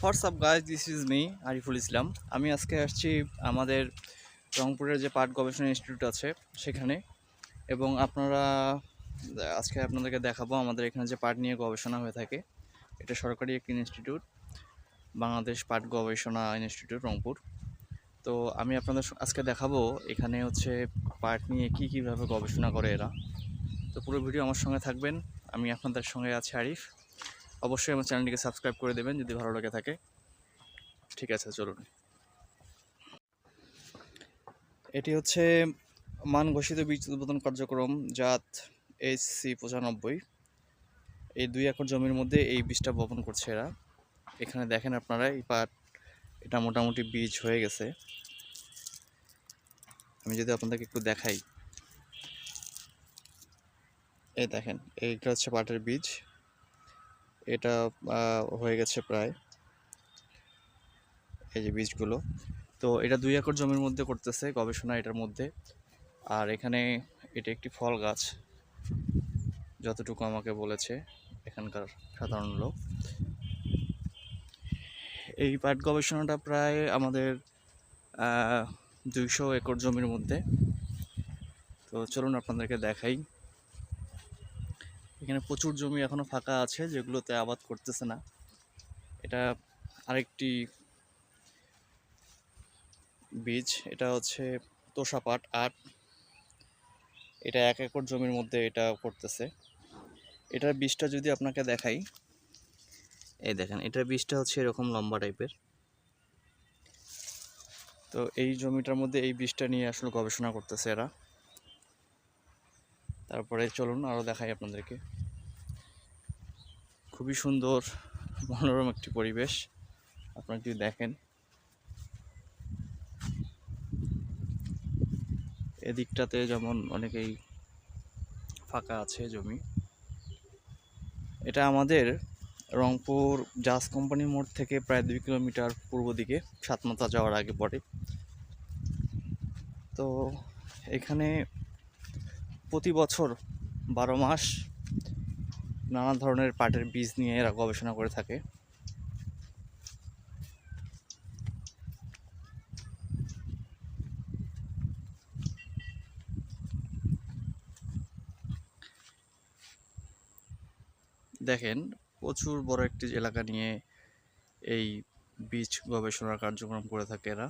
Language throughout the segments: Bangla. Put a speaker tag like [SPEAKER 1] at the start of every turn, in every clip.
[SPEAKER 1] WhatsApp guys, this is me Ariful Islam. আমি আজকে আসছি আমাদের রংপুরের যে পাট গবেষণা ইনস্টিটিউট আছে সেখানে, এবং আজকে আপনাদেরকে দেখাবো আমাদের এখানে যে পাট নিয়ে গবেষণা হয়ে থাকে। এটা সরকারি একটি ইনস্টিটিউট, বাংলাদেশ পাট গবেষণা ইনস্টিটিউট রংপুর। তো আমি আপনাদের আজকে দেখাবো এখানে হচ্ছে পাট নিয়ে কীভাবে গবেষণা করে এরা। তো পুরো ভিডিও আমার সঙ্গে থাকবেন। আমি আপনাদের সঙ্গে আছি আরিফ। অবশ্যই আমার চ্যানেলটিকে সাবস্ক্রাইব করে দেবেন যদি ভালো লেগে থাকে। ঠিক আছে, চলুন। এটি হচ্ছে মান ঘোষিত বীজ উদ্বোধন কার্যক্রম জাত HC95। এই 2 একর জমির মধ্যে এই বীজটা বপন করছে এরা। এখানে দেখেন আপনারা এই পাট, এটা মোটামুটি বীজ হয়ে গেছে। আমি যদি আপনাদেরকে একটু দেখাই, এই দেখেন এইটা হচ্ছে পাটের বীজ। এটা হয়ে গেছে প্রায়, এই যে বীজগুলো। তো এটা 2 একর জমির মধ্যে করতেছে গবেষণা এটার মধ্যে। আর এখানে এটা একটি ফল গাছ, যতটুকু আমাকে বলেছে এখানকার সাধারণ লোক। এই পাট গবেষণাটা প্রায় আমাদের 200 একর জমির মধ্যে। তো চলুন আপনাদেরকে দেখাই। এখানে প্রচুর জমি এখনো ফাঁকা আছে যেগুলোতে আবাদ করতেছে না। এটা আরেকটি বীজ, এটা হচ্ছে তোষা পাট 8। এটা 1 একর জমির মধ্যে এটা করতেছে। এটার বীজটা যদি আপনাকে দেখাই, এই দেখেন এটার বীজটা হচ্ছে এরকম লম্বা টাইপের। তো এই জমিটার মধ্যে এই বীজটা নিয়ে আসলে গবেষণা করতেছে এরা। তারপরে চলুন আরও দেখাই আপনাদেরকে। খুবই সুন্দর মনোরম একটি পরিবেশ, আপনারা যদি দেখেন। এদিকটাতে যেমন অনেকেই ফাঁকা আছে জমি। এটা আমাদের রংপুর জাজ কোম্পানি মোড় থেকে প্রায় 2 কিলোমিটার পূর্ব দিকে, সাতমাথা যাওয়ার আগে পড়ে। তো এখানে প্রতি বছর 12 মাস নানা ধরনের পাটের বীজ নিয়ে এরা গবেষণা করে থাকে। দেখেন প্রচুর বড় একটি এলাকা নিয়ে এই বীজ গবেষণার কার্যক্রম করে থাকে এরা।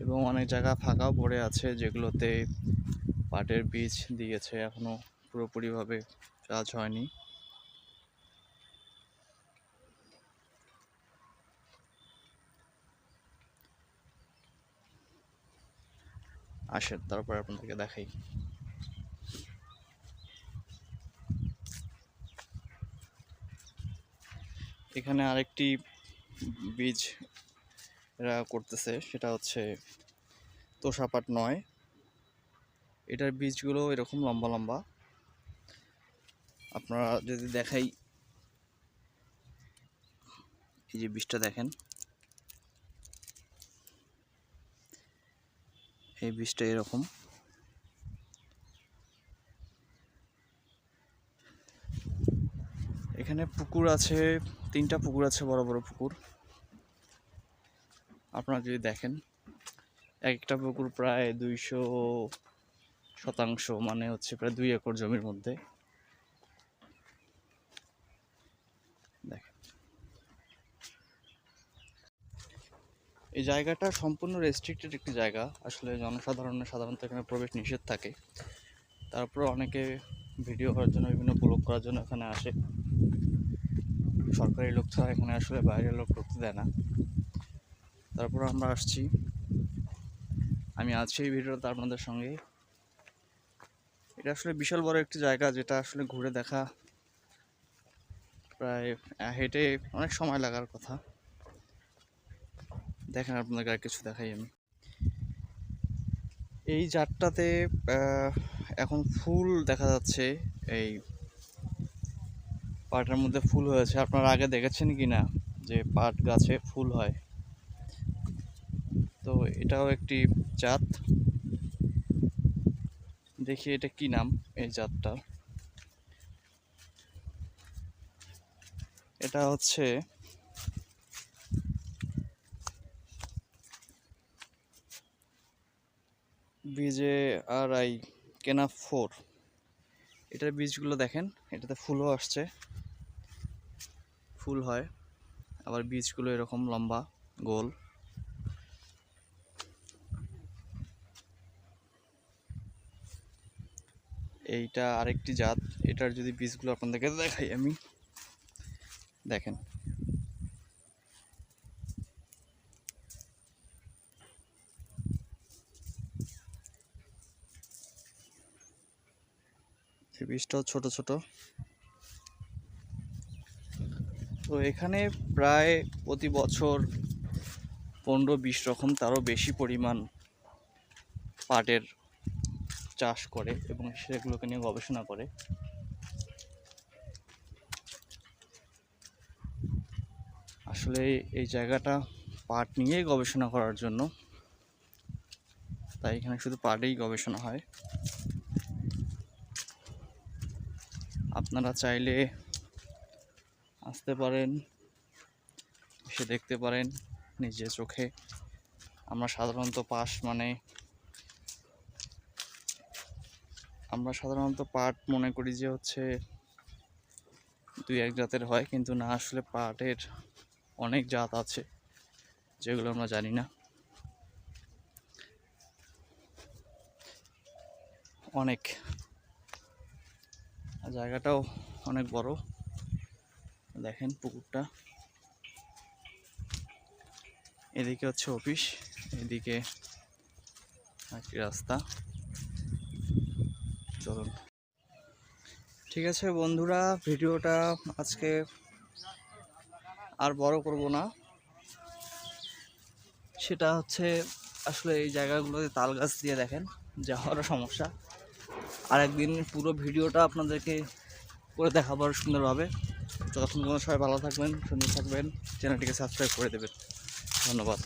[SPEAKER 1] এবং অনেক জায়গা ফাঁকাও পড়ে আছে যেগুলোতে পাটের বীজ দিয়েছে, এখনো পুরোপুরিভাবে কাজ হয়নি। আসেন তারপরে আপনাদেরকে দেখাই। এখানে আরেকটি বীজ এরা করতেছে, সেটা হচ্ছে তোষা পাট 9। এটার বীজগুলো এরকম লম্বা লম্বা। আপনারা যদি দেখাই, এই যে বীজটা দেখেন, এই বীজটা এরকম। এখানে পুকুর আছে, 3টা পুকুর আছে, বড় বড় পুকুর। আপনারা যদি দেখেন একটা পুকুর প্রায় 200%, মানে হচ্ছে প্রায় 2 একর জমির মধ্যে। দেখেন এই জায়গাটা সম্পূর্ণ রেস্ট্রিক্টেড একটি জায়গা, আসলে জনসাধারণের সাধারণত এখানে প্রবেশ নিষেধ থাকে। তারপর অনেকে ভিডিও করার জন্য, বিভিন্ন ব্লগ করার জন্য এখানে আসে। সরকারি লোক ছাড়া এখানে আসলে বাইরের লোক ঢুকতে দেয় না। তারপর আমরা আসছি, আমি আছি এই ভিডিওটা আপনাদের সঙ্গে। এটা আসলে বিশাল বড় একটি জায়গা, যেটা আসলে ঘুরে দেখা প্রায় হেঁটে অনেক সময় লাগার কথা। দেখেন আপনাদের আর কিছু দেখাই আমি। এই জাতটাতে এখন ফুল দেখা যাচ্ছে, এই পাটের মধ্যে ফুল হয়েছে। আপনারা আগে দেখেছেন কি না যে পাট গাছে ফুল হয়? তো এটাও একটি জাত। দেখি এটা কি নাম এই জাতটা। এটা হচ্ছে BJRI কেনা 4। এটার বীজগুলো দেখেন, এটাতে ফুলও আসছে, ফুল হয়, আবার বীজগুলো এরকম লম্বা গোল। এইটা আরেকটি জাত, এটার যদি বীজগুলো আপনাদেরকে দেখাই আমি, দেখেন এই বীজটাও ছোট ছোট। তো এখানে প্রায় প্রতি বছর 15-20 রকম তারও বেশি পরিমাণ পাটের চাষ করে এবং সেগুলোকে নিয়ে গবেষণা করে। আসলে এই জায়গাটা পাট নিয়েই গবেষণা করার জন্য, তাই এখানে শুধু পাটেই গবেষণা হয়। আপনারা চাইলে আসতে পারেন, এসে দেখতে পারেন নিজের চোখে। আমরা সাধারণত পাট মনে করি যে হচ্ছে 2-1 জাতের হয়, কিন্তু না, আসলে পাটের অনেক জাত আছে যেগুলো আমরা জানি না। অনেক জায়গাটাও অনেক বড়, দেখেন পুকুরটা। এদিকে হচ্ছে অফিস, এদিকে একটি রাস্তা। চলুন, ঠিক আছে বন্ধুরা, ভিডিওটা আজকে আর বড় করব না। সেটা হচ্ছে আসলে এই জায়গাগুলোতে তাল গাছ দিয়ে দেখেন যাওয়ারও সমস্যা। আর একদিন পুরো ভিডিওটা আপনাদেরকে করে দেখাবো আরও সুন্দরভাবে। ততক্ষণ সবাই ভালো থাকবেন, সুন্দর থাকবেন, চ্যানেলটিকে সাবস্ক্রাইব করে দেবেন। ধন্যবাদ।